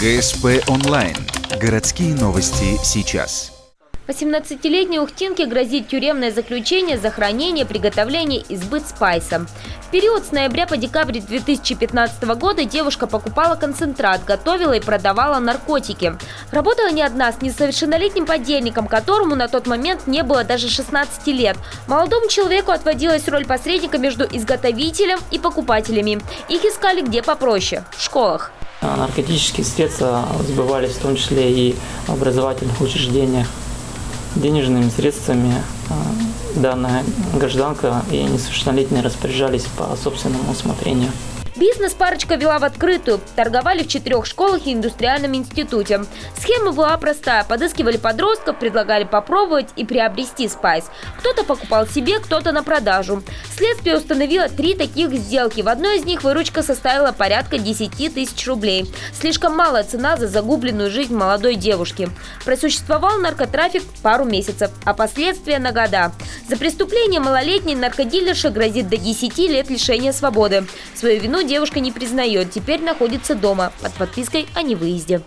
ГСП онлайн. Городские новости сейчас. 18-летней ухтинке грозит тюремное заключение за хранение, приготовление и сбыт спайса. В период с ноября по декабрь 2015 года девушка покупала концентрат, готовила и продавала наркотики. Работала не одна с несовершеннолетним подельником, которому на тот момент не было даже 16 лет. Молодому человеку отводилась роль посредника между изготовителем и покупателями. Их искали где попроще – в школах. Наркотические средства сбывались в том числе и в образовательных учреждениях. Денежными средствами данная гражданка и несовершеннолетние распоряжались по собственному усмотрению. Бизнес парочка вела в открытую. Торговали в 4 школах и индустриальном институте. Схема была простая. Подыскивали подростков, предлагали попробовать и приобрести спайс. Кто-то покупал себе, кто-то на продажу. Следствие установило 3 таких сделки. В одной из них выручка составила порядка 10 тысяч рублей. Слишком малая цена за загубленную жизнь молодой девушки. Просуществовал наркотрафик пару месяцев, а последствия на года. За преступление малолетней наркодилерше грозит до 10 лет лишения свободы. Свою вину девушка не признает, теперь находится дома под подпиской о невыезде.